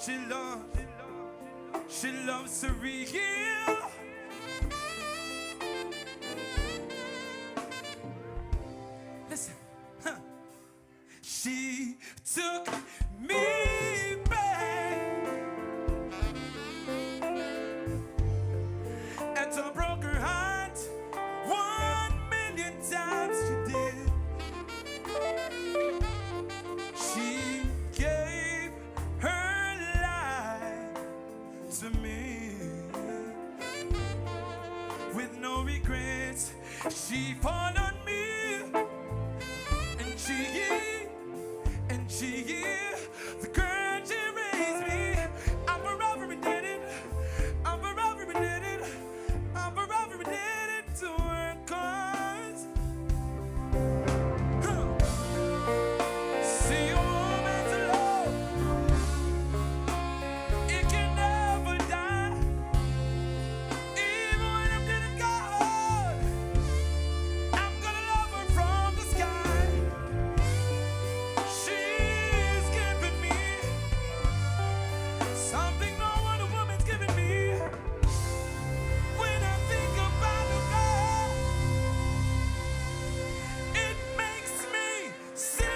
She loves to reheal. Listen, huh. She took me back and I broke her heart 1,000,000 times. She did. She gave her life to me with no regrets. She followed me, and she, the girl she raised me. I'm forever indebted. I'm forever indebted. I'm forever indebted to her cause. See a woman's love, it can never die. Even when I'm getting cold, I'm gonna love her from the sky. She's given me something no other woman's given me. When I think about the girl, it makes me sing.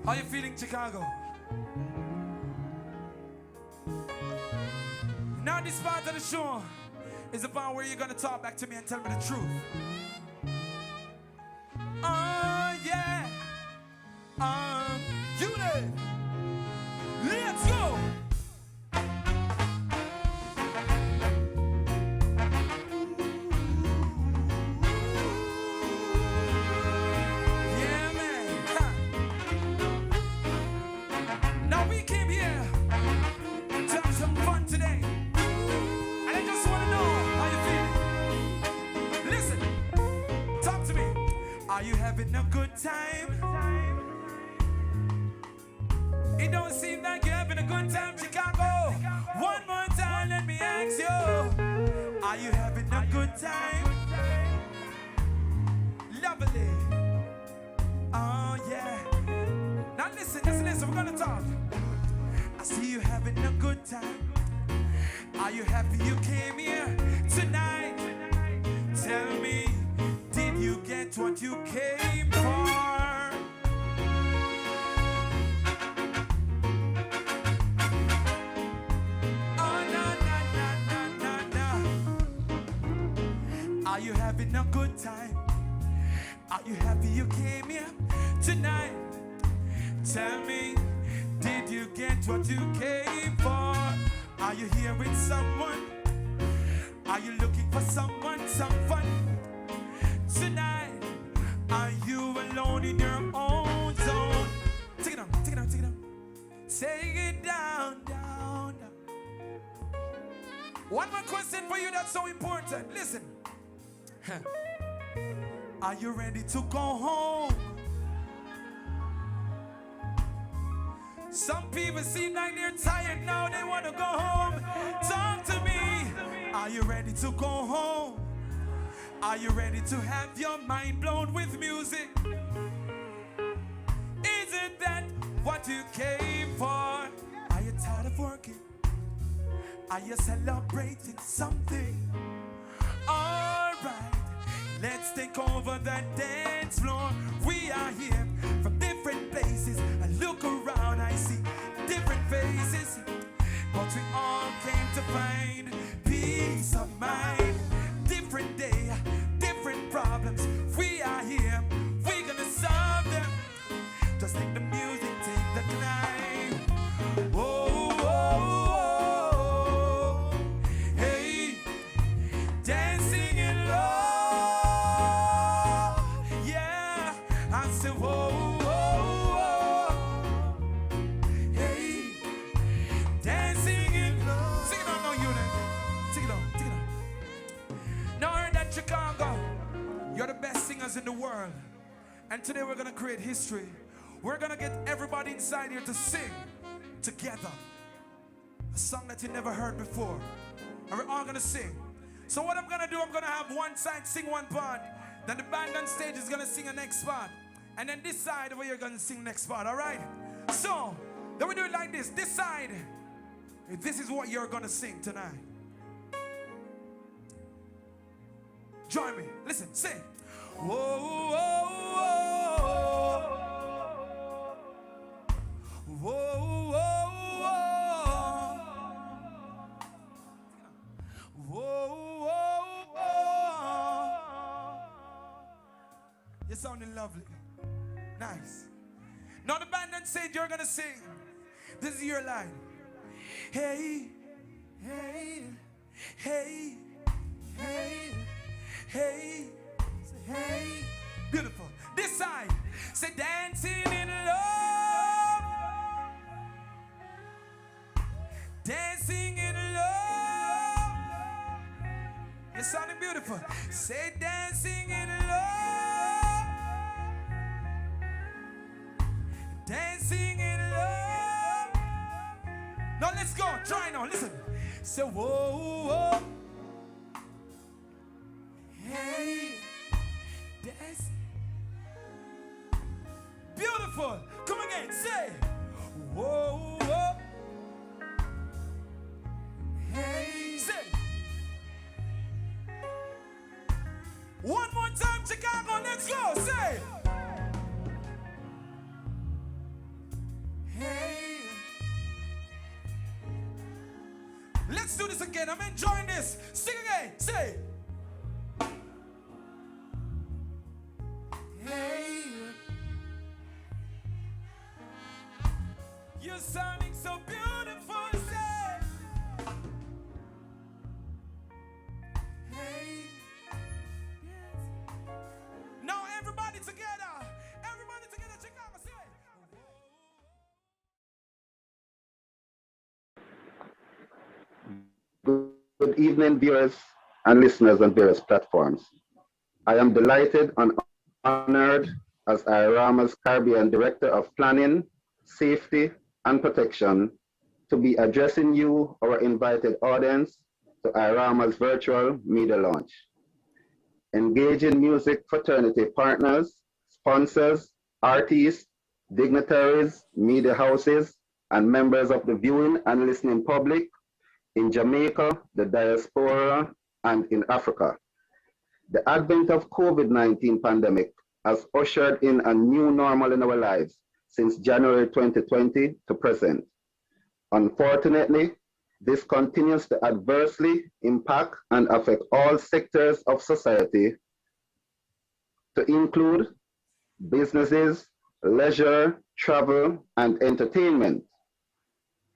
How you feeling, Chicago? Now this part of the show is the part where you're gonna talk back to me and tell me the truth. Yeah. You there. Let's go. Yeah, man. Now we came here to have some fun today. And I just want to know how you feeling. Listen, talk to me. Are you having a good time? It don't seem like you're having a good time, Chicago. One more time, let me ask you. Are you having a good time? Lovely. Oh, yeah. Now listen, we're gonna talk. I see you having a good time. Are you happy you came here tonight? Tell me, did you get what you came for? Oh, no. Are you having a good time? Are you happy you came here tonight? Tell me, did you get what you came for? Are you here with someone? Are you looking for someone, some fun? Tonight, are you alone in your own zone? Take it down. Take it down. One more question for you that's so important. Listen. Are you ready to go home? Some people seem like they're tired now, they want to go home. Talk to me. Are you ready to go home? Are you ready to have your mind blown with music? Isn't that what you came for? Are you tired of working? Are you celebrating something? Alright, let's take over the dance floor. We are here from different places. I look around, I see different faces, but we all came to find peace of mind. Different day, different problems. We are here, we're gonna solve them. Just take the music, take the climb. Hey, dancing in love. Yeah, I said hey, dancing in love. Sing it on, no unit. Take it on. Now I heard that Chicago, you're the best singers in the world. And today we're gonna create history. We're gonna get everybody inside here to sing together a song that you never heard before. And we're all gonna sing. So what I'm gonna do, I'm gonna have one side sing one part. Then the band on stage is gonna sing a next part. And then this side over here gonna sing next part, alright? So, then we do it like this. This side, this is what you're gonna sing tonight. Join me. Listen, sing. Whoa, whoa, whoa. Whoa, whoa, whoa. Whoa, whoa, whoa. You're sounding lovely. Nice. Now the band that said you're gonna sing. This is your line. Hey, hey, hey, hey, hey, hey. Beautiful. This side. Say dancing in love. Dancing in love. You're sounding beautiful. Say dancing in love. Dancing in love. Now let's go. Try now. Listen. Say whoa, whoa. Hey. Dance. Beautiful. Come again. Say whoa, whoa. Hey. Say. One more time, Chicago. Let's go. Say. Let's do this again. I'm enjoying this. Sing again. Say. Hey. You're sounding so beautiful. Say. Hey. Now everybody together. Everybody together. Chicago. Say. Good evening, viewers and listeners on various platforms. I am delighted and honored as IRAWMA's Caribbean Director of Planning, Safety, and Protection to be addressing you, our invited audience, to IRAWMA's virtual media launch. Engaging music fraternity partners, sponsors, artists, dignitaries, media houses, and members of the viewing and listening public in Jamaica, the diaspora, and in Africa. The advent of COVID-19 pandemic has ushered in a new normal in our lives since January 2020 to present. Unfortunately, this continues to adversely impact and affect all sectors of society, to include businesses, leisure, travel, and entertainment.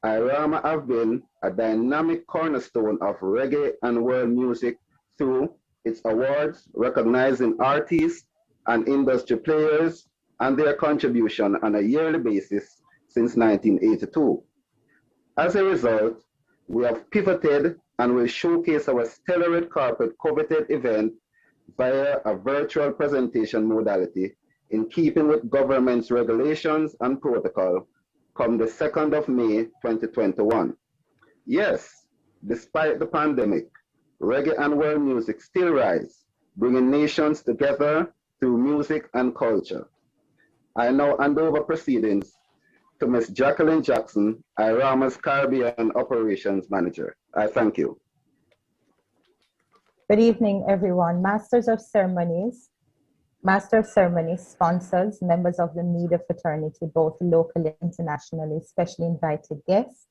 IRAWMA have been a dynamic cornerstone of reggae and world music through its awards recognizing artists and industry players and their contribution on a yearly basis since 1982. As a result, we have pivoted and will showcase our stellar red carpet coveted event via a virtual presentation modality in keeping with government's regulations and protocol come the 2nd of May 2021. Yes, despite the pandemic, reggae and world music still rise, bringing nations together through music and culture. I now hand over proceedings to Ms. Jacqueline Jackson, IRAWMA's Caribbean Operations Manager. I thank you. Good evening, everyone. Master of Ceremonies, sponsors, members of the media fraternity, both locally and internationally, specially invited guests,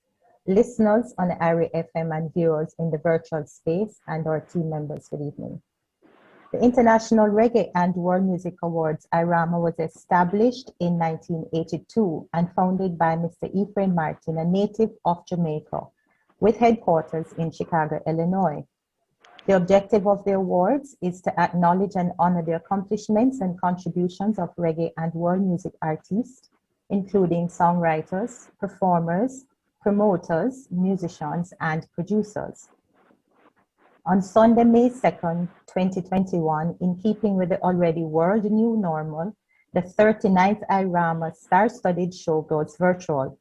listeners on IRA FM and viewers in the virtual space, and our team members, good evening. The International Reggae and World Music Awards, IRAWMA, was established in 1982 and founded by Mr. Ephraim Martin, a native of Jamaica, with headquarters in Chicago, Illinois. The objective of the awards is to acknowledge and honor the accomplishments and contributions of reggae and world music artists, including songwriters, performers, promoters, musicians, and producers. On Sunday, May 2nd, 2021, in keeping with the already world new normal, the 39th IRAWMA star-studded show goes virtual.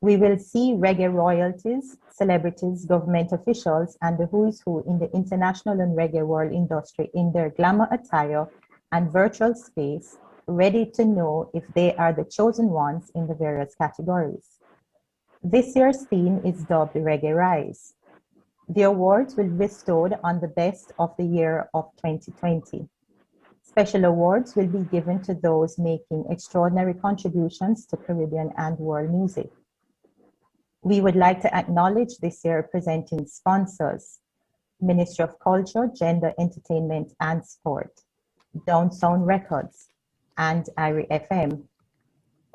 We will see reggae royalties, celebrities, government officials, and the who's who in the international and reggae world industry in their glamour attire and virtual space, ready to know if they are the chosen ones in the various categories. This year's theme is dubbed Reggae Rise. The awards will be bestowed on the best of the year of 2020. Special awards will be given to those making extraordinary contributions to Caribbean and world music. We would like to acknowledge this year presenting sponsors: Ministry of Culture, Gender, Entertainment and Sport, Downsound Records, and IRA FM.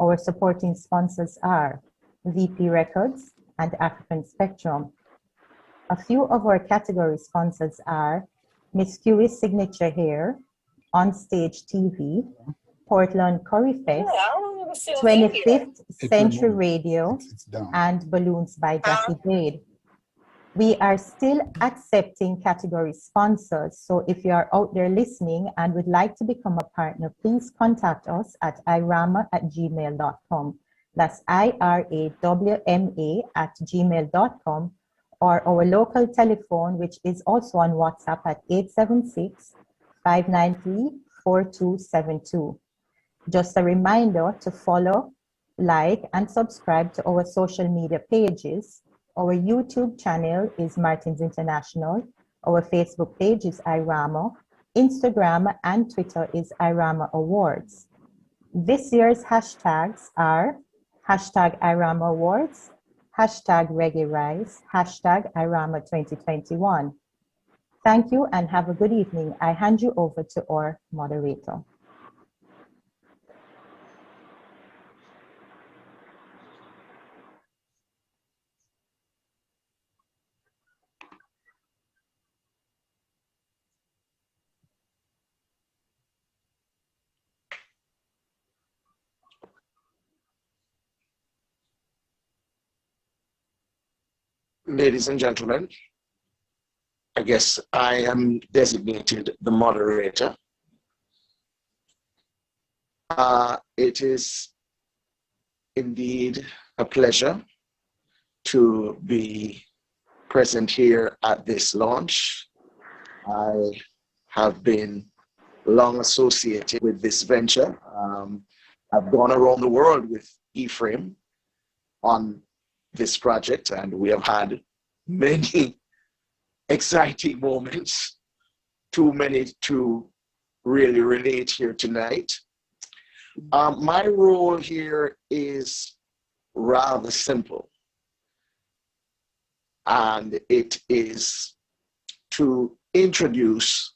Our supporting sponsors are VP Records and African Spectrum. A few of our category sponsors are Miss Curious Signature Hair, Onstage TV, Portland Curry Fest, 25th Century Radio, and Balloons by Jackie Jade. We are still accepting category sponsors, so if you are out there listening and would like to become a partner, please contact us at irawma@gmail.com. That's IRAWMA@gmail.com, or our local telephone, which is also on WhatsApp at 876-593-4272. Just a reminder to follow, like, and subscribe to our social media pages. Our YouTube channel is Martins International. Our Facebook page is IRAWMA. Instagram and Twitter is IRAWMA Awards. This year's hashtags are #IRAWMA Awards, hashtag Reggae Rise, hashtag IRAWMA 2021. Thank you and have a good evening. I hand you over to our moderator. Ladies and gentlemen, I guess I am designated the moderator. It is indeed a pleasure to be present here at this launch. I have been long associated with this venture. I've gone around the world with Ephraim on this project, and we have had many exciting moments, too many to really relate here tonight. My role here is rather simple, and it is to introduce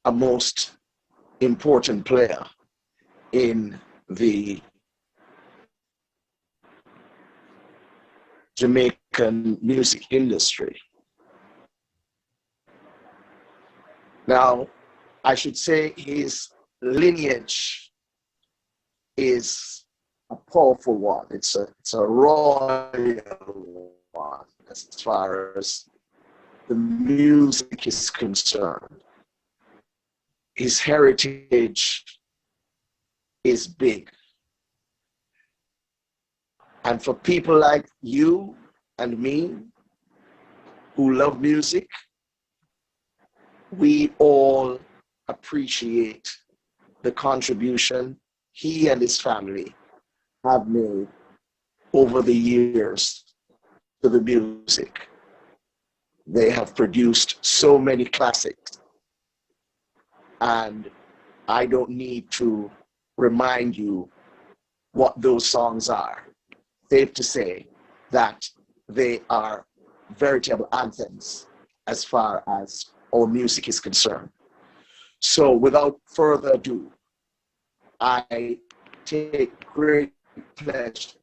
a most important player in the Jamaican music industry. Now, I should say his lineage is a powerful one. It's a royal one as far as the music is concerned. His heritage is big. And for people like you and me who love music, we all appreciate the contribution he and his family have made over the years to the music. They have produced so many classics, and I don't need to remind you what those songs are. Safe to say that they are veritable anthems as far as our music is concerned. So without further ado, I take great pleasure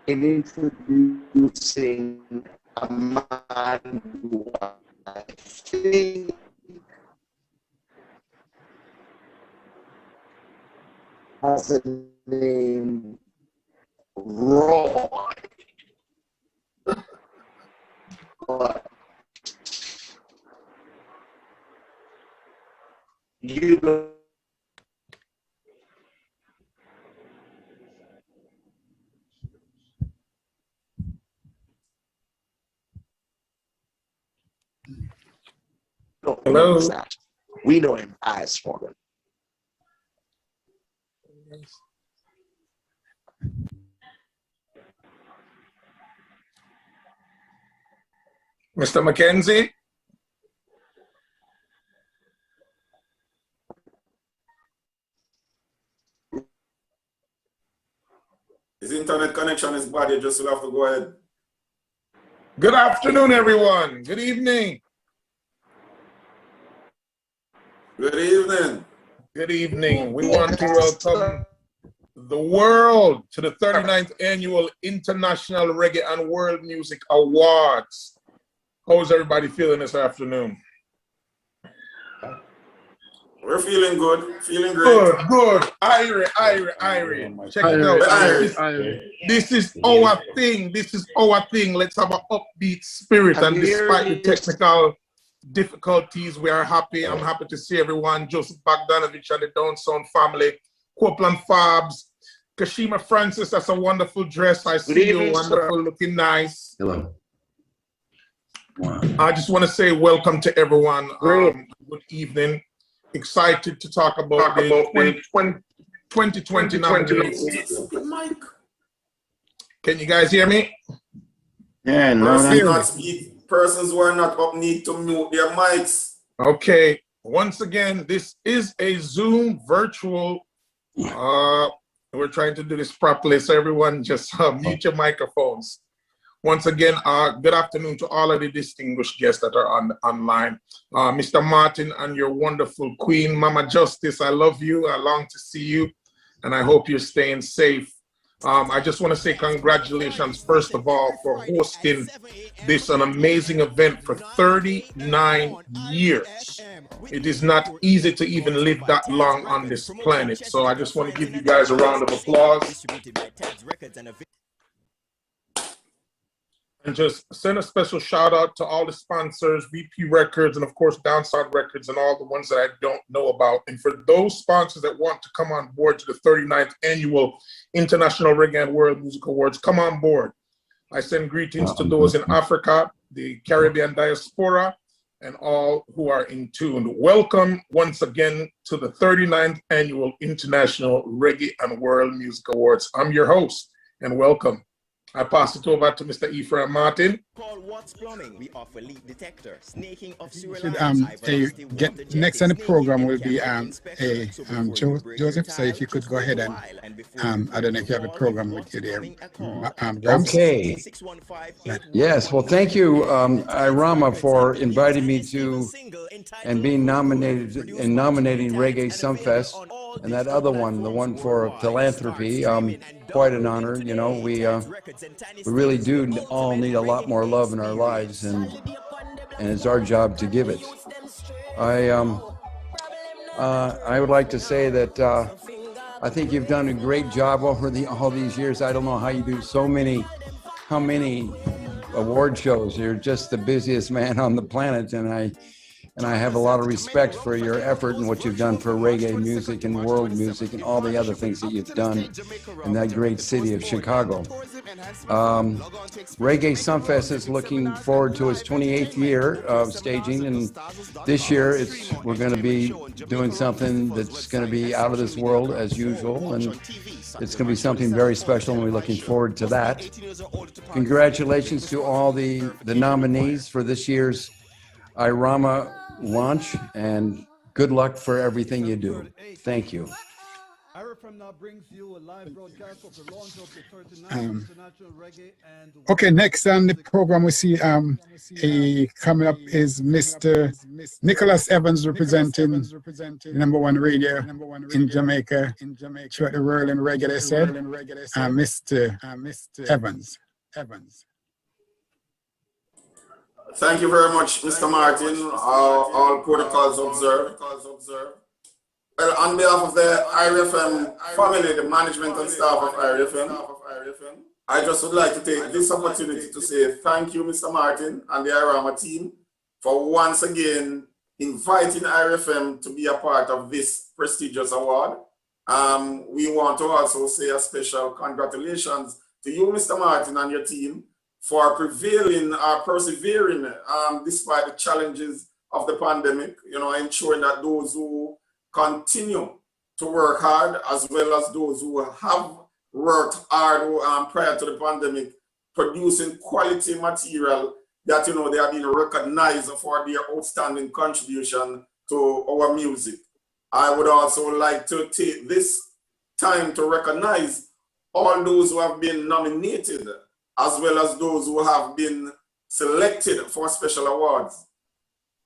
in introducing a man who I think has a name Roy, but you don't know that. We know him as Morgan. Mr. Mackenzie? His internet connection is bad, you just will have to go ahead. Good afternoon, everyone. Good evening. Good evening. Good evening. We want to welcome the world to the 39th Annual International Reggae and World Music Awards. How's everybody feeling this afternoon? We're feeling good, feeling great. Good. Irie. Check it out. This is our thing. This is our thing. Let's have an upbeat spirit. And despite the technical difficulties, we are happy. I'm happy to see everyone. Joseph Bogdanovich and the Down Sound family. Copeland Fabs. Kashima Francis, that's a wonderful dress. I see you, wonderful, looking nice. Hello. I just want to say welcome to everyone. Good evening. Excited to talk about the 2020 nominees. Can you guys hear me? Yeah, Persons who are not up need to mute their mics. Okay. Once again, this is a Zoom virtual We're trying to do this properly, so everyone just mute your microphones. Once again, good afternoon to all of the distinguished guests that are online. Mr. Martin and your wonderful queen, Mama Justice, I love you. I long to see you, and I hope you're staying safe. I just want to say congratulations, first of all, for hosting this an amazing event for 39 years. It is not easy to even live that long on this planet. So I just want to give you guys a round of applause. And just send a special shout out to all the sponsors, VP Records, and of course, Downside Records, and all the ones that I don't know about. And for those sponsors that want to come on board to the 39th Annual International Reggae and World Music Awards, come on board. I send greetings to those in Africa, the Caribbean diaspora, and all who are in tune. Welcome once again to the 39th Annual International Reggae and World Music Awards. I'm your host, and welcome. I pass it over to Mr. Ephraim Martin. Call Watts Plumbing. We offer leak detector, snaking of sewer next on the program will be Joseph. So if you could go ahead and I don't know if you have a program with you there. Okay. Yes. Well, thank you, IRAWMA, for inviting me to and being nominated and nominating Reggae Sumfest. And that other one, the one for philanthropy, quite an honor. You know, we really do all need a lot more love in our lives, and it's our job to give it. I would like to say that I think you've done a great job over all these years. I don't know how you do how many award shows. You're just the busiest man on the planet, and I have a lot of respect for your effort and what you've done for reggae music and world music and all the other things that you've done in that great city of Chicago. Reggae Sumfest is looking forward to its 28th year of staging, and this year we're going to be doing something that's going to be out of this world as usual, and it's going to be something very special, and we're looking forward to that. Congratulations to all the nominees for this year's IRAWMA launch, and good luck for everything you do. Thank you. Okay, next on the program we see coming up is Mr. Nicholas Evans, representing #1 radio in Jamaica throughout the world in reggae, they said. Mr. Evans. Thank you very much, Mr. Martin. All protocols observed. Well, on behalf of the IRFM family, the management and staff of IRFM, I just would like to take this opportunity to say thank you, Mr. Martin and the IRAWMA team, for once again inviting IRFM to be a part of this prestigious award. We want to also say a special congratulations to you, Mr. Martin, and your team for persevering despite the challenges of the pandemic, ensuring that those who continue to work hard, as well as those who have worked hard prior to the pandemic, producing quality material that, they have been recognized for their outstanding contribution to our music. I would also like to take this time to recognize all those who have been nominated, as well as those who have been selected for special awards.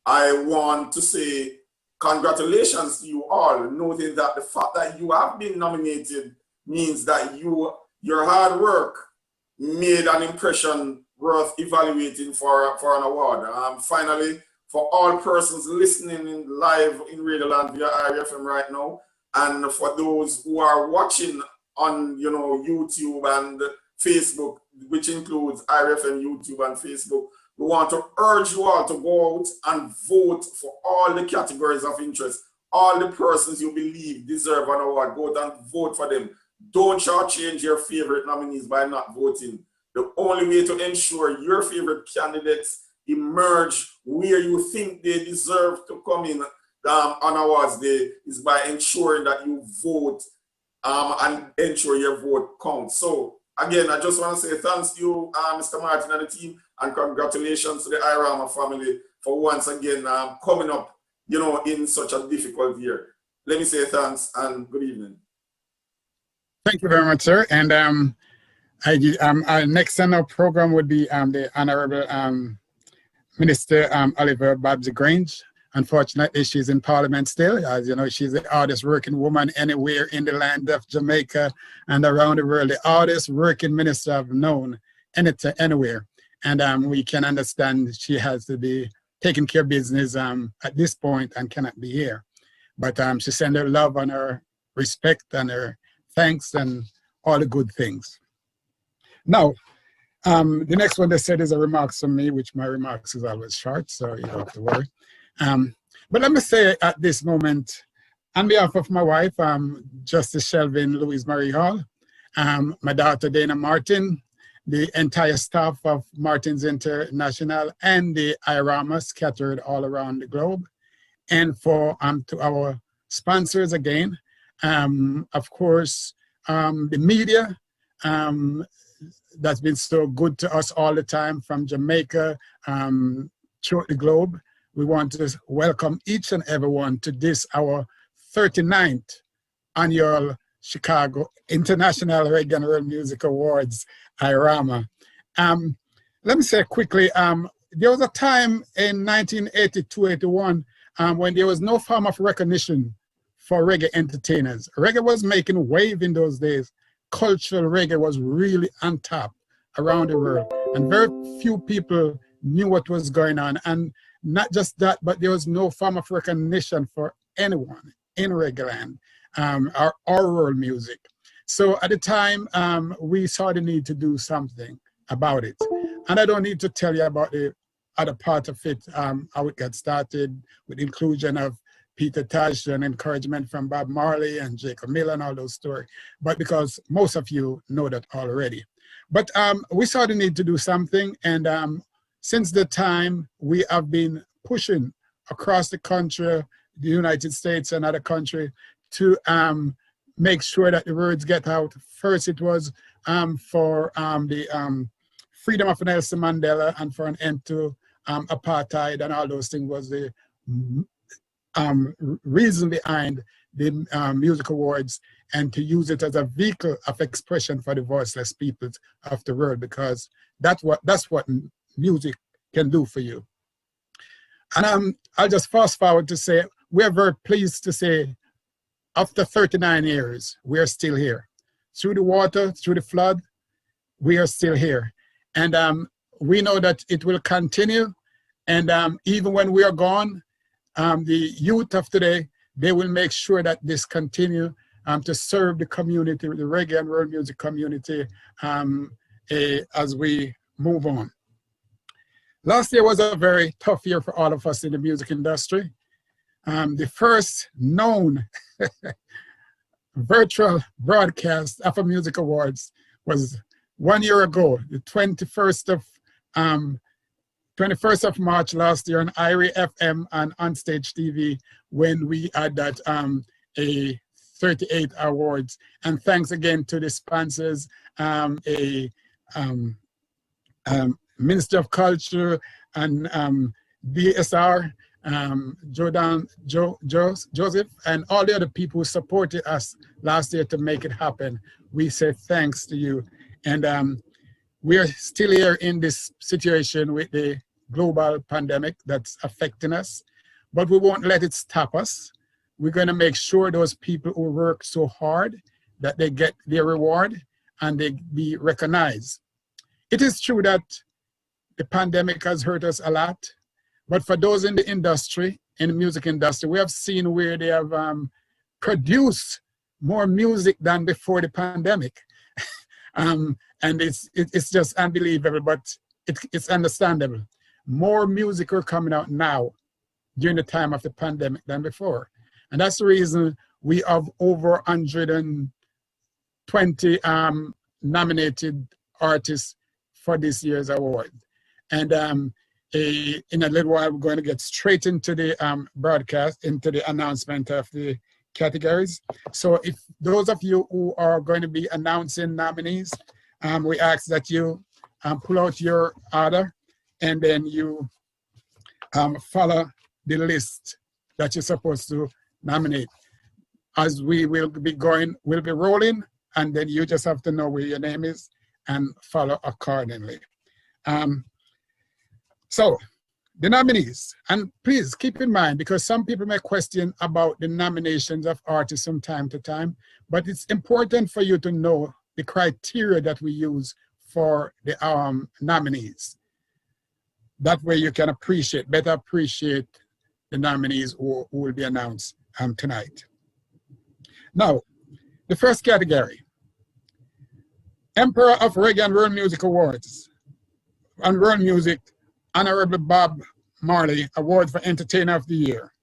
I want to say congratulations to you all, noting that the fact that you have been nominated means that your hard work made an impression worth evaluating for an award. Finally, for all persons listening live in Radio Land via IRFM right now, and for those who are watching on YouTube and Facebook, which includes IRFM, YouTube, and Facebook, we want to urge you all to go out and vote for all the categories of interest. All the persons you believe deserve an award, go out and vote for them. Don't shortchange your favorite nominees by not voting. The only way to ensure your favorite candidates emerge where you think they deserve to come in on awards day is by ensuring that you vote and ensure your vote counts. So again, I just want to say thanks to you, Mr. Martin and the team, and congratulations to the IRAWMA family for once again coming up, in such a difficult year. Let me say thanks and good evening. Thank you very much, sir. And our next on our program would be the Honorable Minister Oliver Babsy Grange. Unfortunately, she's in Parliament still. As you know, she's the hardest working woman anywhere in the land of Jamaica and around the world. The hardest working minister I've known anywhere. And we can understand she has to be taking care of business at this point and cannot be here. But she sent her love and her respect and her thanks and all the good things. Now, the next one they said is a remarks from me, which my remarks is always short, so you don't have to worry. But let me say at this moment, on behalf of my wife, Justice Shelvin Louise Marie Hall, my daughter Dana Martin, the entire staff of Martins International and the IRAWMA scattered all around the globe, and for to our sponsors again, of course, the media that's been so good to us all the time from Jamaica throughout the globe. We want to welcome each and everyone to this, our 39th annual Chicago International Reggae and World Music Awards, IRAWMA. Let me say quickly, there was a time in 1982-81 when there was no form of recognition for reggae entertainers. Reggae was making wave in those days. Cultural reggae was really on top around the world, and very few people knew what was going on. And not just that, but there was no form of recognition for anyone in reggae land or world music. So at the time, we saw the need to do something about it. And I don't need to tell you about the other part of it, how it got started with inclusion of Peter Tosh and encouragement from Bob Marley and Jacob Miller and all those stories, but because most of you know that already. But we saw the need to do something, and since the time we have been pushing across the country, the United States and other countries, to make sure that the words get out. First it was for the freedom of Nelson Mandela and for an end to apartheid and all those things was the reason behind the music awards, and to use it as a vehicle of expression for the voiceless peoples of the world, because that's what music can do for you. And I'll just fast forward to say, we're very pleased to say, after 39 years, we are still here. Through the water, through the flood, we are still here. And we know that it will continue. And even when we are gone, the youth of today, they will make sure that this continue to serve the community, the reggae and world music community, as we move on. Last year was a very tough year for all of us in the music industry. The first known virtual broadcast of a music awards was 1 year ago, the 21st of March last year on IRA FM and Onstage TV, when we had that a 38 awards. And thanks again to the sponsors, Minister of Culture and DSR, Joseph, and all the other people who supported us last year to make it happen. We say thanks to you. And we are still here in this situation with the global pandemic that's affecting us, but we won't let it stop us. We're going to make sure those people who work so hard that they get their reward and they be recognized. It is true that the pandemic has hurt us a lot, but for those in the industry, in the music industry, we have seen where they have produced more music than before the pandemic. And it's just unbelievable, but it's understandable. More music are coming out now during the time of the pandemic than before. And that's the reason we have over 120 nominated artists for this year's award. And in a little while, we're going to get straight into the broadcast, into the announcement of the categories. So if those of you who are going to be announcing nominees, we ask that you pull out your order and then you follow the list that you're supposed to nominate. As we will be going, we'll be rolling and then you just have to know where your name is and follow accordingly. So the nominees, and please keep in mind, because some people may question about the nominations of artists from time to time, but it's important for you to know the criteria that we use for the nominees. That way you can better appreciate the nominees who will be announced tonight. Now, the first category, Emperor of Reggae and World Music Awards and World Music, Honorable Bob Marley Award for Entertainer of the Year.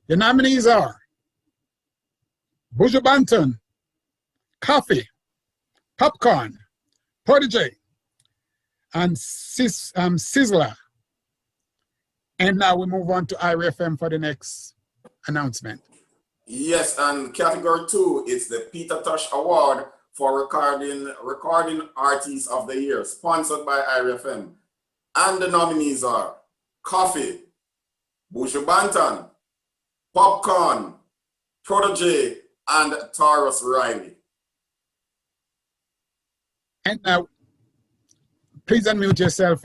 The nominees are Buju Banton, Coffee, Popcorn, Protege, and Sizzler. And now we move on to IRAFM for the next announcement. Yes, and category 2 is the Peter Tosh Award for Recording Artist of the Year, sponsored by IRAFM. And the nominees are Coffee, Buju Banton, Popcorn, Protege, and Taurus Riley. And now, please unmute yourself.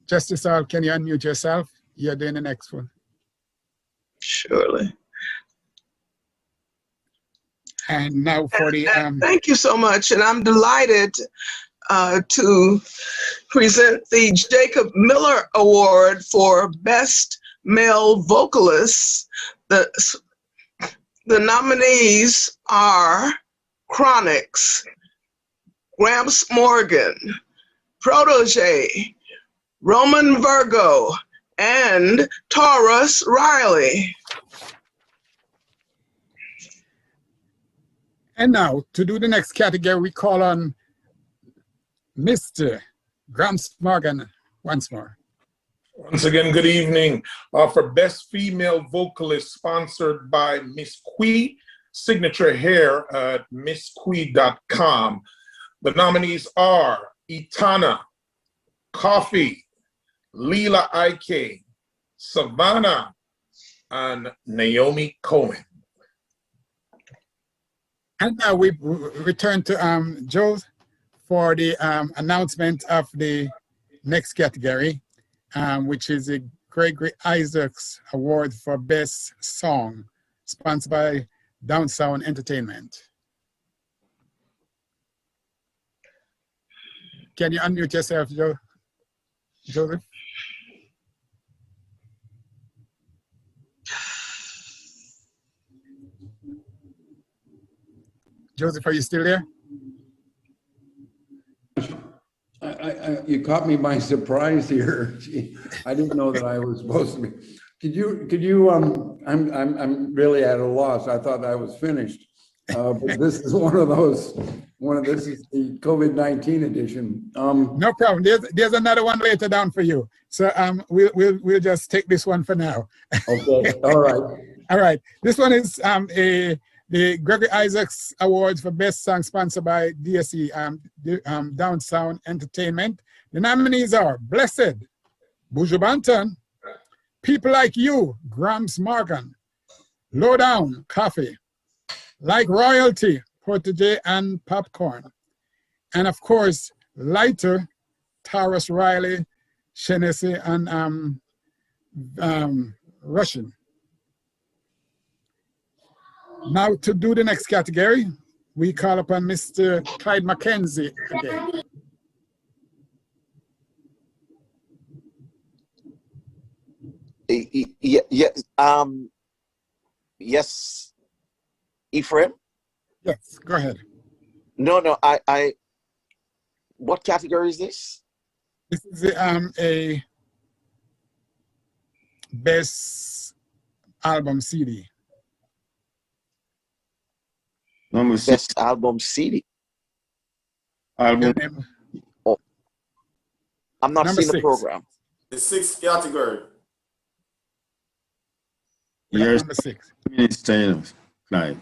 Justice Hall, can you unmute yourself? You're doing the next one. Surely. And now for the thank you so much, and I'm delighted to present the Jacob Miller Award for Best Male Vocalist. The nominees are Chronix, Gramps Morgan, Protege, Romain Virgo, and Taurus Riley. And now, to do the next category, we call on Mr. Gramps Morgan once more. Once again, good evening. For Best Female Vocalist, sponsored by Miss Quee, signature hair at missquee.com. The nominees are Itana, Coffee, Leela Ike, Savannah, and Naomi Cohen. And now we return to Joe for the announcement of the next category, which is the Gregory Isaacs Award for Best Song, sponsored by Down Sound Entertainment. Can you unmute yourself, Joseph? Joseph, are you still there? You caught me by surprise here. Gee, I didn't know that I was supposed to be. Could you I'm really at a loss. I thought I was finished. But this is this is the COVID-19 edition. No problem. There's another one later down for you. So we'll just take this one for now. Okay. All right. All right. This one is the Gregory Isaacs Awards for Best Song, sponsored by DSE, Down Sound Entertainment. The nominees are Blessed, Buju Banton, People Like You, Gramps Morgan, Low Down, Coffee, Like Royalty, Protege and Popcorn, and of course, Lighter, Taurus Riley, Shenesi, and Russian. Now to do the next category, we call upon Mr. Clyde McKenzie again. Yes, Ephraim? Yes, go ahead. No, what category is this? This is a Best Album CD. Number 6. Best Album CD. Album. Oh, I'm not Number seeing 6. the program. The 6th category. Yes. Number 6. Minutes time, Clyde.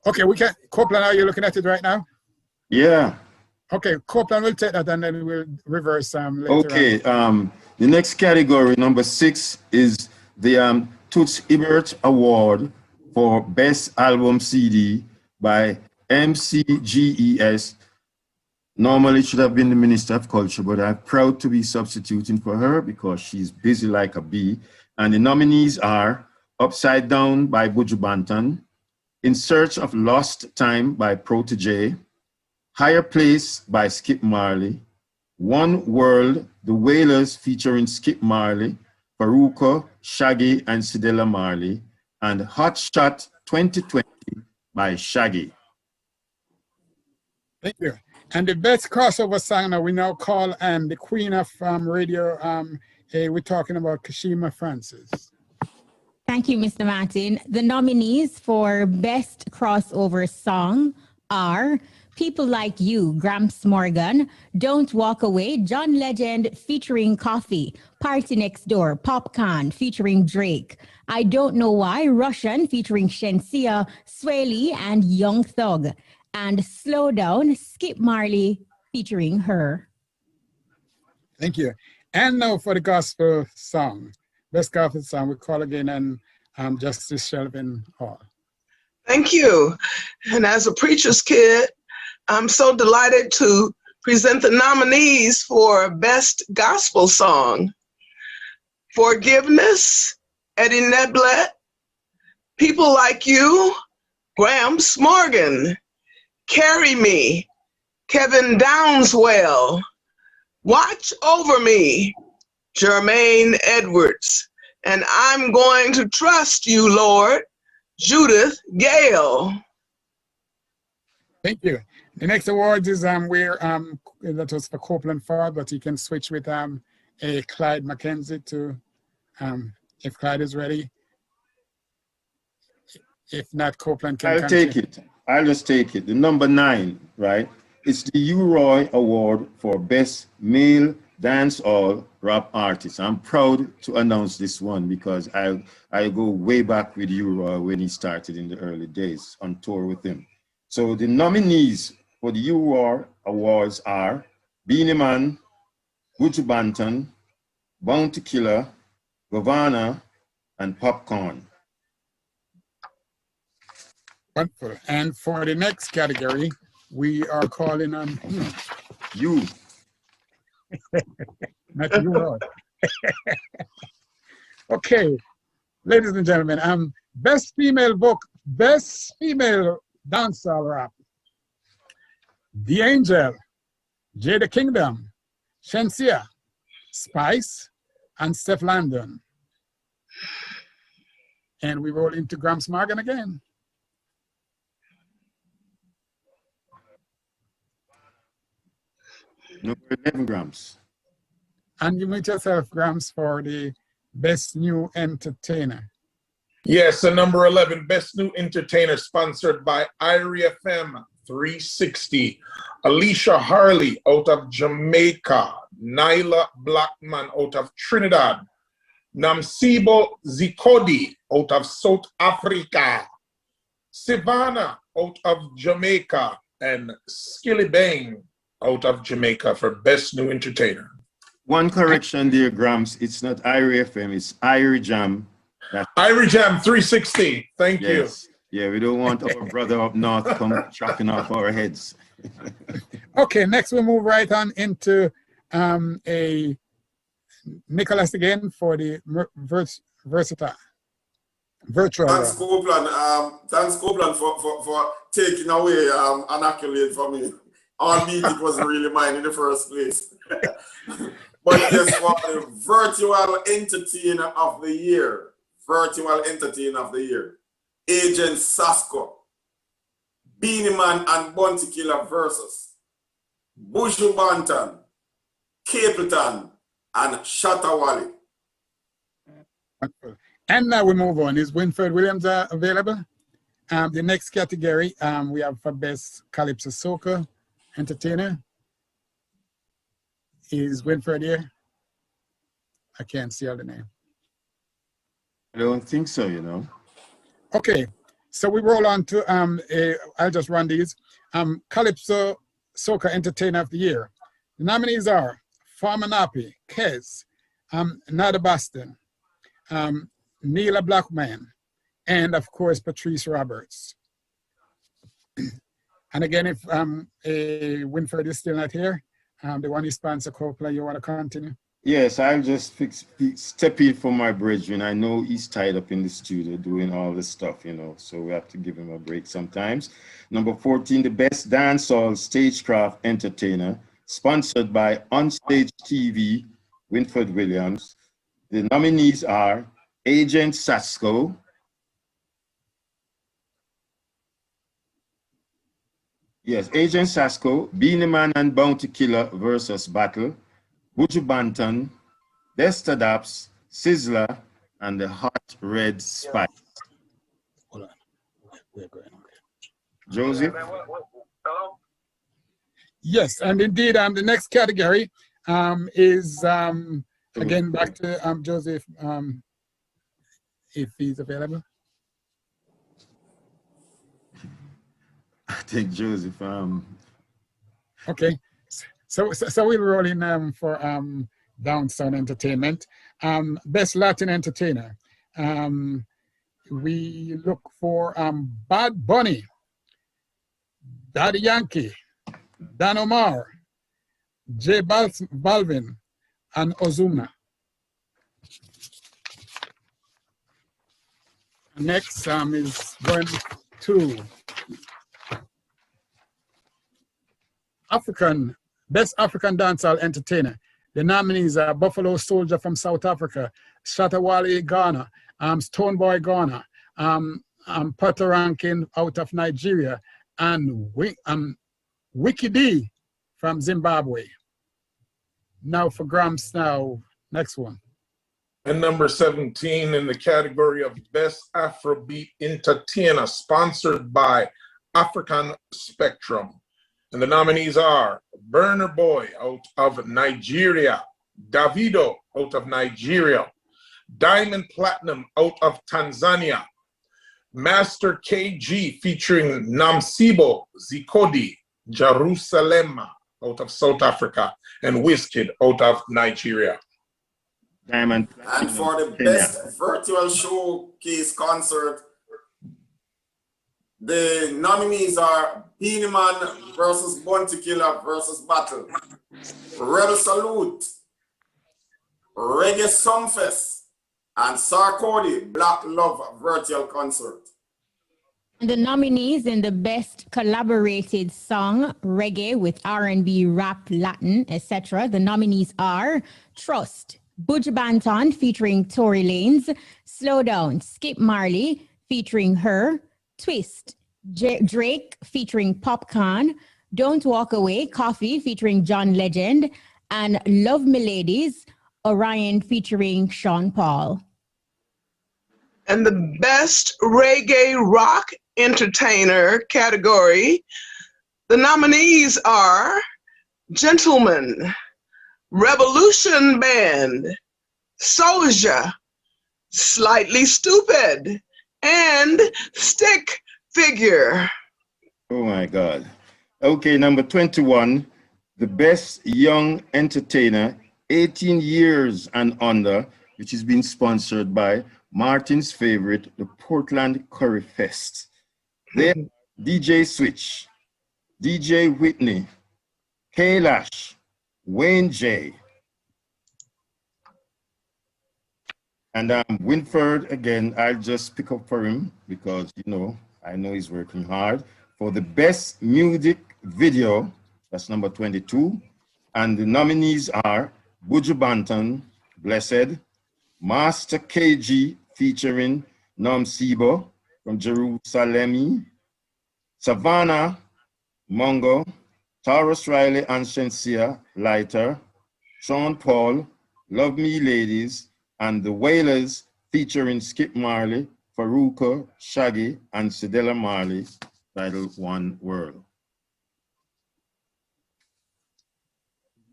Okay, we can. Copeland, are you looking at it right now? Yeah. Okay, Copeland will take that and then we'll reverse later Okay. The next category, number 6, is the Toots Hibbert Award for Best Album CD by MCGES. Normally it should have been the Minister of Culture, but I'm proud to be substituting for her because she's busy like a bee. And the nominees are Upside Down by Buju Banton, In Search of Lost Time by Protégé, Higher Place by Skip Marley, One World, The Wailers featuring Skip Marley, Faruko, Shaggy, and Sidela Marley, and Hot Shot 2020 by Shaggy. Thank you. And the best crossover song that we now call the queen of radio, we're talking about Kashima Francis. Thank you, Mr. Martin. The nominees for Best Crossover Song are People Like You, Gramps Morgan, Don't Walk Away, John Legend featuring Coffee, Party Next Door, Popcorn featuring Drake, I Don't Know Why, Russian featuring Shensia, Swaley, and Young Thug, and Slow Down, Skip Marley featuring Her. Thank you. And now for the gospel song. Best gospel song, we call again and Justice Shelvin Hall. Thank you. And as a preacher's kid, I'm so delighted to present the nominees for Best Gospel Song. Forgiveness, Eddie Neblet, People Like You, Gramps Morgan, Carry Me, Kevin Downswell, Watch Over Me, Jermaine Edwards, and I'm Going to Trust You, Lord, Judith Gale. Thank you. The next awards is that was for Copeland Ford, but you can switch with a Clyde McKenzie to if Clyde is ready. If not, Copeland can I'll continue. take it. I'll just take it. The number 9, right? It's the UROY Award for Best Male Dancehall Rap Artist. I'm proud to announce this one because I go way back with UROY when he started in the early days on tour with him. So the nominees for the UROY Awards are Beanie Man, Buju Banton, Bounty Killer, Govana, and Popcorn. Wonderful. And for the next category, we are calling on you. Not you, Lord. Okay, ladies and gentlemen, best female dancehall rap. The Angel, Jada Kingdom, Shensia, Spice, and Steph Landon. And we roll into Gramps Morgan again. Number 11, Gramps. And you meet yourself, Gramps, for the Best New Entertainer. Yes, the number 11, Best New Entertainer, sponsored by IRAWMA 360. Alicia Harley out of Jamaica. Nyla Blackman out of Trinidad. Namsibo Zikodi out of South Africa. Savannah out of Jamaica. And Skilly Bang out of Jamaica for Best New Entertainer. One correction there, Gramps. It's not IRAFM, it's IRAJAM. IRAJAM 360. Thank you. Yeah, we don't want our brother up north come chopping off our heads. Okay, next we move right on into a Nicholas again for the virtual. Thanks, Copeland, for taking away an accolade from me. Albeit it wasn't really mine in the first place. But yes, for the Virtual Entertainer of the Year, Agent Sasko, Beanie Man and Bounty Killer versus Buju Banton, Capleton, and Shatta Wally. And now we move on. Is Winfred Williams available? The next category we have for Best Calypso Soca Entertainer. Is Winfred here? I can't see all the name. I don't think so, you know. Okay, so we roll on to I'll just run these. Calypso Soca Entertainer of the Year. The nominees are Farmer Nappy, Kez, Nada Boston, Neela Blackman, and of course, Patrice Roberts. And again, if Winfred is still not here, the one who sponsor Copeland, you want to continue? Yes, I'll just step in for my brethren. I know he's tied up in the studio doing all this stuff, you know, so we have to give him a break sometimes. Number 14, the best dancehall stagecraft entertainer, sponsored by Onstage TV, Winfred Williams. The nominees are Agent Sasko, yes, Agent Sasko, Beanie Man and Bounty Killer versus Battle, Buju Banton, Desta Daps, Sizzler, and the Hot Red Spice. Hold on. We're going on. Joseph? Yes, and indeed, the next category is, again, back to Joseph, if he's available. I think Joseph. Okay, so we'll roll in for Downtown Entertainment. Best Latin Entertainer. We look for Bad Bunny, Daddy Yankee, Dan Omar, J Balvin, and Ozuna. Next is going to Best African Dancehall Entertainer. The nominees are Buffalo Soldier from South Africa, Shatta Wale Ghana, Stoneboy Ghana, Puerto Rankin out of Nigeria, and Wiki D from Zimbabwe. Now for Gramps now, next one. And number 17 in the category of Best Afrobeat Entertainer, sponsored by African Spectrum. And the nominees are Burner Boy out of Nigeria, Davido out of Nigeria, Diamond Platinum out of Tanzania, Master KG featuring Namsibo Zikodi, Jerusalem out of South Africa, and Wizkid out of Nigeria. Diamond. And for the best virtual showcase concert, the nominees are Beanie Man versus Bounty Killer versus Battle, Rebel Salute, Reggae Sumfest, and Sarkodie Black Love virtual concert. The nominees in the best collaborated song, reggae with R&B, rap, Latin, etc. The nominees are Trust, Buju Banton featuring Tory Lanez, Slow Down, Skip Marley featuring Her, Twist, Drake featuring Popcorn, Don't Walk Away, Coffee featuring John Legend, and Love Me Ladies, Orion featuring Sean Paul. And the best reggae rock entertainer category, the nominees are Gentleman, Revolution Band, Soulja, Slightly Stupid, and Stick Figure. Oh my God. Okay, number 21, the best young entertainer, 18 years and under, which is being sponsored by Martin's favorite, the Portland Curry Fest. Then DJ Switch, DJ Whitney, Kailash, Wayne J. And Winfred, again, I'll just pick up for him because, you know, I know he's working hard. For the best music video, that's number 22. And the nominees are Buju Banton, Blessed, Master KG featuring Namsibo from Jerusalem, Savannah, Mongo, Taurus Riley and Shensia, Lighter, Sean Paul, Love Me Ladies, and The Wailers featuring Skip Marley, Faruko, Shaggy, and Cedella Marley, titled One World.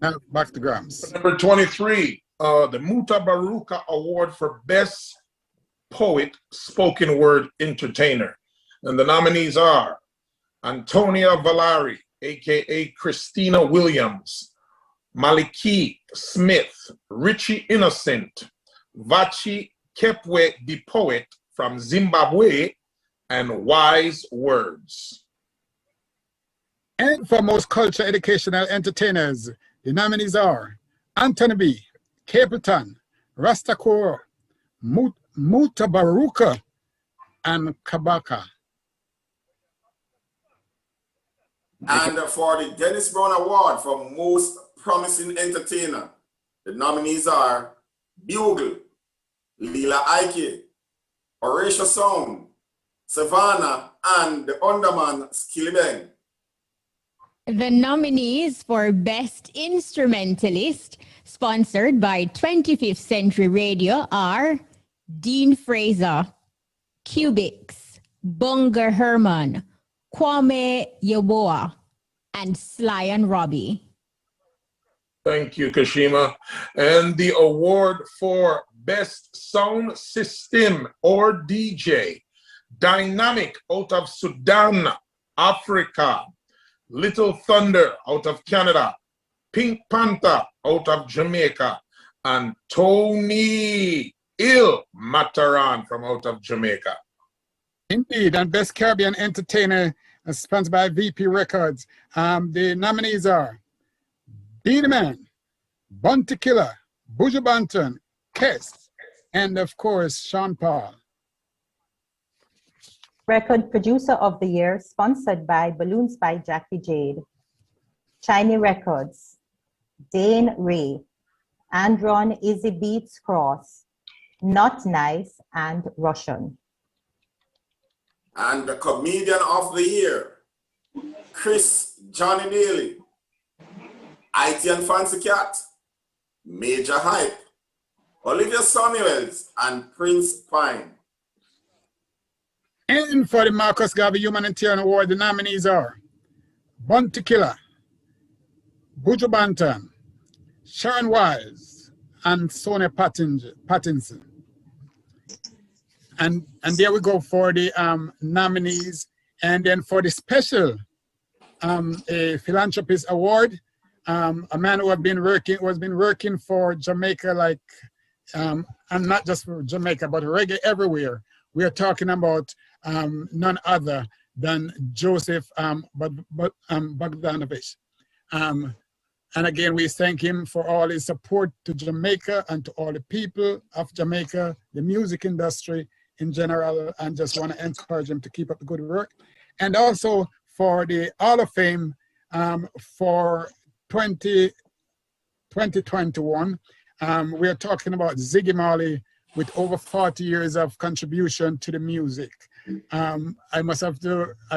Now back to Grams. Number 23, the Muta Baruka Award for Best Poet Spoken Word Entertainer. And the nominees are Antonia Valari, aka Christina Williams, Maliki Smith, Richie Innocent, Vachi Kepwe the Poet from Zimbabwe, and Wise Words. And for most culture, educational entertainers, the nominees are Anthony B., Capleton, Rastakoro, Mutabaruka, and Kabaka. And for the Dennis Brown Award for Most Promising Entertainer, the nominees are Bugle, Lila Ike, Horatio Sound, Savannah, and the Underman Skillibeng. The nominees for Best Instrumentalist, sponsored by 25th Century Radio, are Dean Fraser, Cubics, Bunga Herman, Kwame Yaboa, and Sly and Robbie. Thank you, Kashima. And the award for Best Sound System or DJ, Dynamic out of Sudan, Africa, Little Thunder out of Canada, Pink Panther out of Jamaica, and Tony Il Mataran from out of Jamaica. Indeed, and Best Caribbean Entertainer, sponsored by VP Records. The nominees are Beenie Man, Bunty Killer, Buju Banton, Kess, and of course, Sean Paul. Record Producer of the Year, sponsored by Balloons by Jackie Jade, Shiny Records, Dane Ray, Andron Izzy Beats Cross, Not Nice, and Russian. And the Comedian of the Year, Chris Johnny Daly, IT and Fancy Cat, Major Hype, Olivia Samuels, and Prince Pine. And for the Marcus Garvey Humanitarian Award, the nominees are Bunty Killer, Buju Banton, Sharon Wise, and Sonia Pattinson. And there we go for the nominees. And then for the special a philanthropist award, a man who has been working for Jamaica, like, and not just for Jamaica, but reggae everywhere. We are talking about none other than Joseph Bogdanovich. And again, we thank him for all his support to Jamaica and to all the people of Jamaica, the music industry in general, and just want to encourage him to keep up the good work. And also for the Hall of Fame for 2021, we are talking about Ziggy Marley with over 40 years of contribution to the music. I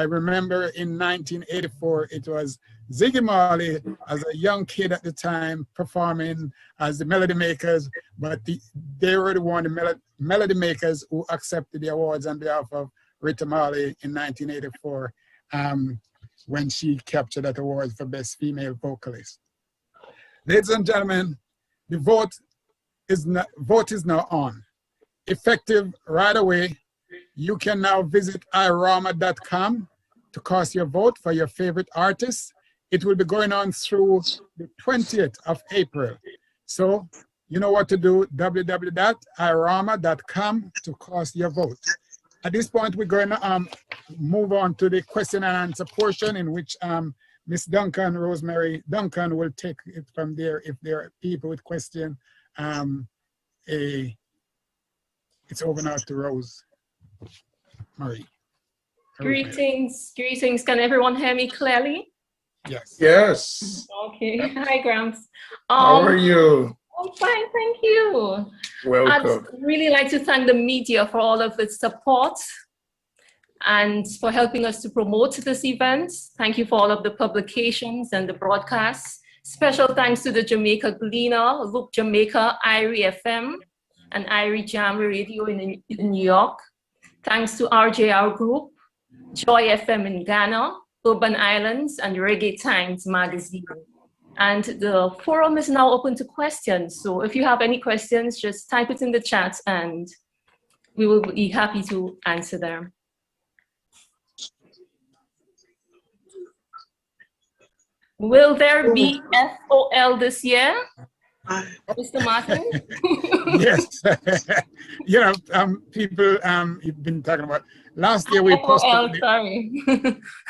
remember in 1984, it was Ziggy Marley as a young kid at the time performing as the Melody Makers, but they were the Melody Makers who accepted the awards on behalf of Rita Marley in 1984 when she captured that award for Best Female Vocalist. Ladies and gentlemen, the vote is now on. Effective right away, you can now visit IRAWMA.com to cast your vote for your favorite artist. It will be going on through the 20th of April. So you know what to do, www.irawma.com to cast your vote. At this point, we're going to move on to the question and answer portion, in which Miss Duncan, Rosemary Duncan, will take it from there if there are people with questions. It's over now to Rose Marie. Greetings. Can everyone hear me clearly? Yes. Yes. Okay. Hi, Gramps. How are you? I'm fine, thank you. Welcome. I'd really like to thank the media for all of its support and for helping us to promote this event. Thank you for all of the publications and the broadcasts. Special thanks to the Jamaica Gleaner, Look Jamaica, IRI FM, and IRI Jam Radio in New York. Thanks to RJR Group, Joy FM in Ghana, Urban Islands, and Reggae Times magazine. And the forum is now open to questions. So if you have any questions, just type it in the chat and we will be happy to answer them. Will there be FOL this year, Mr. Martin? Yes. You know, people, you've been talking about, last year we posted. Sorry.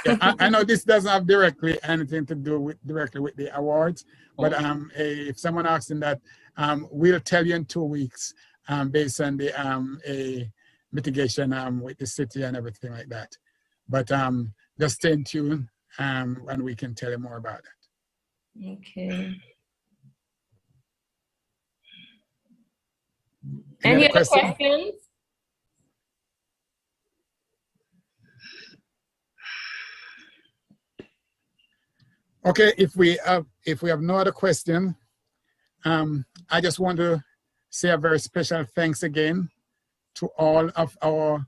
Yeah, I know this doesn't have directly anything to do with the awards, but if someone asks in that, we'll tell you in 2 weeks based on the a mitigation with the city and everything like that. But just stay tuned and we can tell you more about it. Okay. Any other questions? Okay, if we have no other question, I just want to say a very special thanks again to all of our.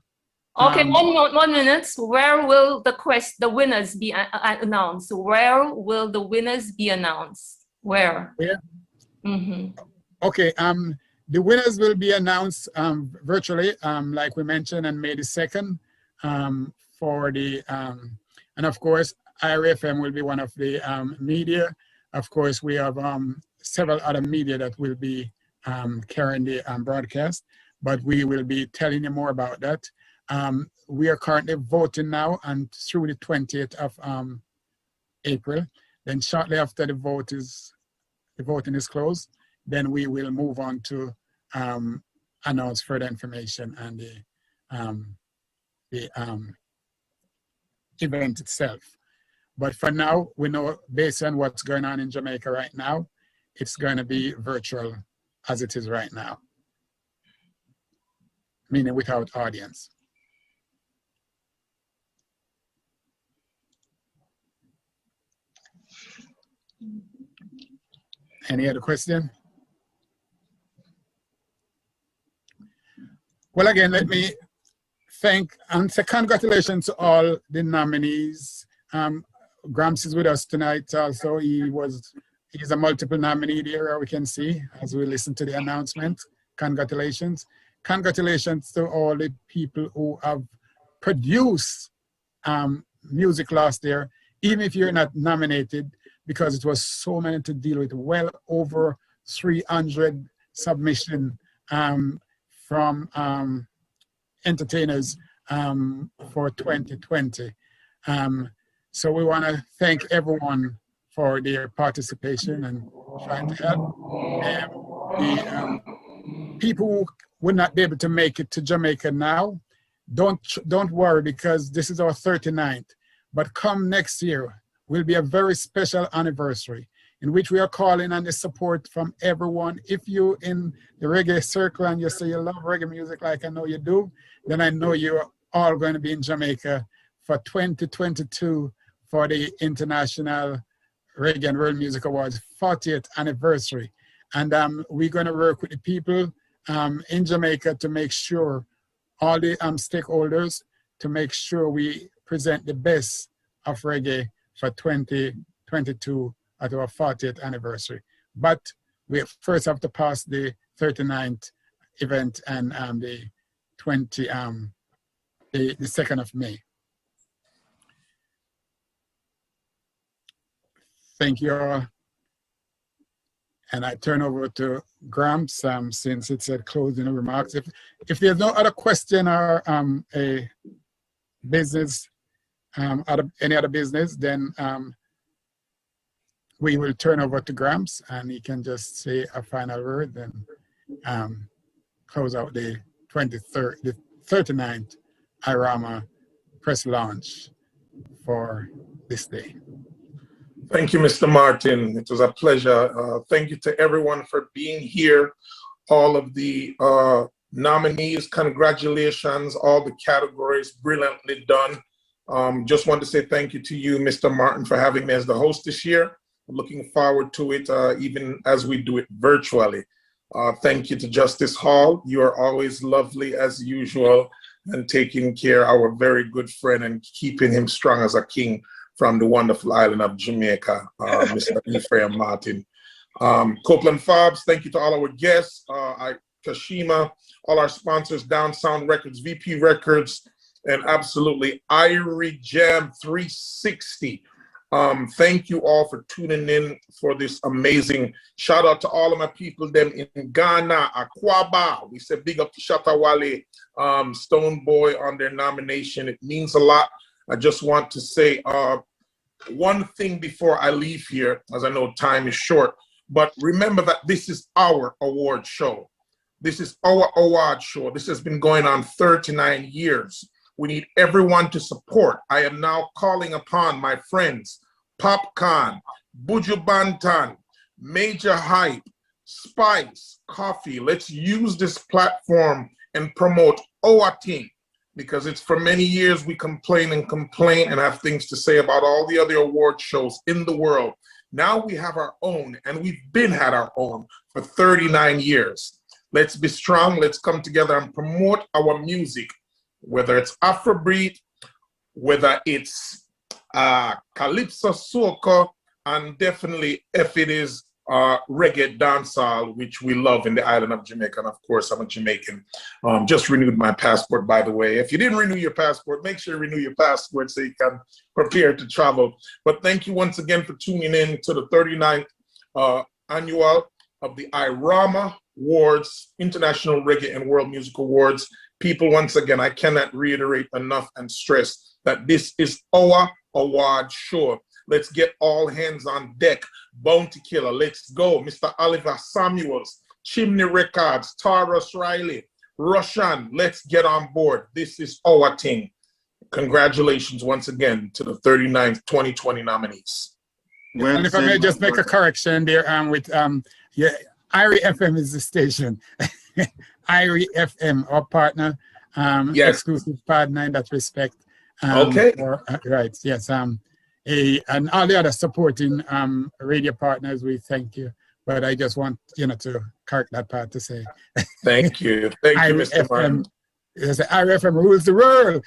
Okay, 1 minute. Where will the winners be announced? Where will the winners be announced? Where? Where? Mm-hmm. Okay, the winners will be announced virtually, like we mentioned, on May the 2nd. For the and of course, IRAFM will be one of the media. Of course, we have several other media that will be carrying the broadcast, but we will be telling you more about that. We are currently voting now and through the 20th of April. Then shortly after the voting is closed, then we will move on to announce further information and the event itself. But for now, we know based on what's going on in Jamaica right now, it's going to be virtual as it is right now, meaning without audience. Any other question? Well, again, let me thank and say congratulations to all the nominees. Gramps is with us tonight also. He's a multiple nominee there, we can see as we listen to the announcement. Congratulations. Congratulations to all the people who have produced music last year, even if you're not nominated, because it was so many to deal with, well over 300 submissions from entertainers for 2020. So we want to thank everyone for their participation and trying to help. The people who would not be able to make it to Jamaica now, don't worry, because this is our 39th. But come next year, will be a very special anniversary in which we are calling on the support from everyone. If you in the reggae circle and you say you love reggae music like I know you do, then I know you're all going to be in Jamaica for 2022 for the International Reggae and World Music Awards 40th anniversary. And we're going to work with the people in Jamaica to make sure, all the stakeholders, to make sure we present the best of reggae for 2022 at our 40th anniversary. But we first have to pass the 39th event and the 2nd of May. Thank you all. And I turn over to Gramps since it's a closing remarks. If there's no other question or a business, any other business, then we will turn over to Gramps and he can just say a final word and close out the 39th IRAWMA press launch for this day. Thank you, Mr. Martin. It was a pleasure. Thank you to everyone for being here. All of the nominees, congratulations. All the categories, brilliantly done. Just want to say thank you to you, Mr. Martin, for having me as the host this year. I'm looking forward to it, even as we do it virtually. Thank you to Justice Hall. You are always lovely as usual and taking care of our very good friend and keeping him strong as a king from the wonderful island of Jamaica, Mr. Ephraim Martin. Copeland Fabs, thank you to all our guests, Kashima, all our sponsors, Down Sound Records, VP Records, and absolutely Irie Jam 360. Thank you all for tuning in for this amazing shout out to all of my people them in Ghana, Akwaba. We said big up to Shatawale, Stone Boy on their nomination. It means a lot. I just want to say one thing before I leave here, as I know time is short, but remember that this is our award show. This is our award show. This has been going on 39 years. We need everyone to support. I am now calling upon my friends, Popcorn, Buju Banton, Major Hype, Spice, Coffee. Let's use this platform and promote our team, because it's for many years we complain and have things to say about all the other award shows in the world. Now we have our own, and we've had our own for 39 years. Let's be strong. Let's come together and promote our music, whether it's Afrobeat, whether it's Calypso, soca, and definitely if it is reggae dancehall, which we love in the island of Jamaica. And of course, I'm a Jamaican. Just renewed my passport, by the way. If you didn't renew your passport, make sure you renew your passport so you can prepare to travel. But thank you once again for tuning in to the 39th annual of the IRAWMA Awards, International Reggae and World Music Awards. People, once again, I cannot reiterate enough and stress that this is our award show. Let's get all hands on deck. Bounty Killer, let's go. Mr. Oliver Samuels, Chimney Records, Taurus Riley, Russian, let's get on board. This is our thing. Congratulations once again to the 39th 2020 nominees. And if I may just make a correction there, yeah, IRI FM is the station. IRI FM, our partner, yes. Exclusive partner in that respect. Okay. Right, yes. And all the other supporting radio partners, we thank you. But I just want to correct that part to say. Thank you. Thank you, Mr. Martin. Yes, IRFM rules the world.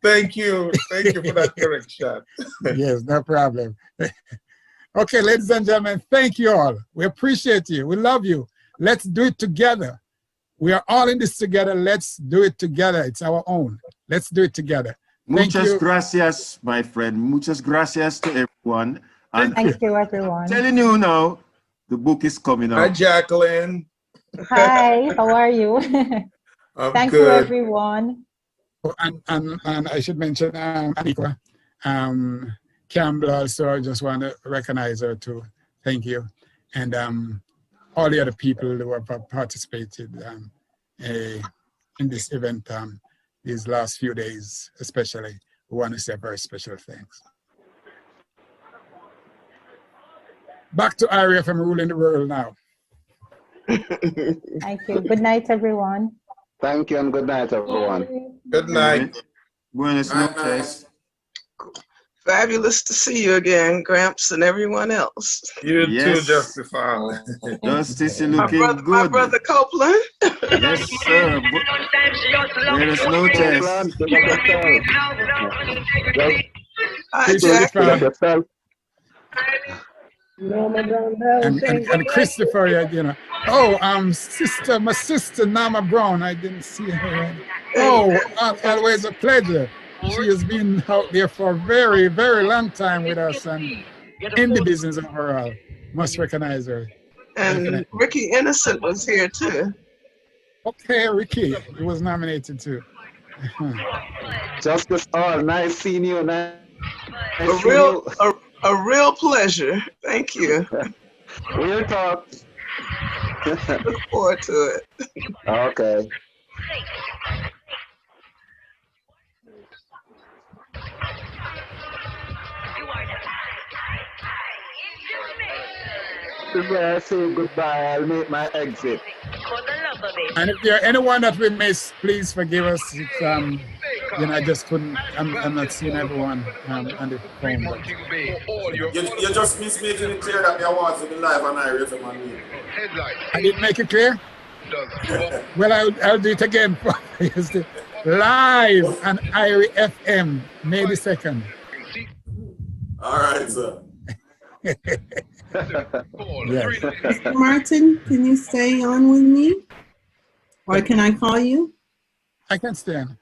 Thank you. Thank you for that correction. Yes, no problem. Okay, ladies and gentlemen, thank you all. We appreciate you. We love you. Let's do it together. We are all in this together. Let's do it together. It's our own. Let's do it together. Muchas gracias, my friend. Muchas gracias to everyone. And thank you, everyone. Telling you now, the book is coming out. Hi, Jacqueline. Hi, how are you? Thank you, everyone. Oh, and I should mention Anika Campbell also. I just want to recognize her too. Thank you. And all the other people who have participated in this event these last few days, especially. We want to say a very special thanks. Back to IRA from ruling the world now. Thank you. Good night, everyone. Thank you and good night, everyone. Good night. Buenas noches. Fabulous to see you again, Gramps, and everyone else. You too, Justify. Justice, you're looking good. My brother Copeland. Yes, sir. Buenas noches. Hi, Jack. And Christopher, sister, my sister Nama Brown, I didn't see her. Oh, always a pleasure. She has been out there for a very, very long time with us and in the business overall. Must recognize her. And definitely. Ricky Innocent was here too. Okay, Ricky, he was nominated too. Justice all, nice seeing you. A real pleasure. Thank you. We'll talk. Look forward to it. Okay. I say goodbye, I'll make my exit. And if there are anyone that we miss, please forgive us. It's, I just couldn't, I'm not seeing everyone on the phone. But. You just missed making it clear that the awards will be live on IRFM. I didn't make it clear? Well, I'll do it again. Live on IRI FM, May the 2nd. All right, sir. Yes. Mr. Martin, can you stay on with me? Or can I call you? I can stay on.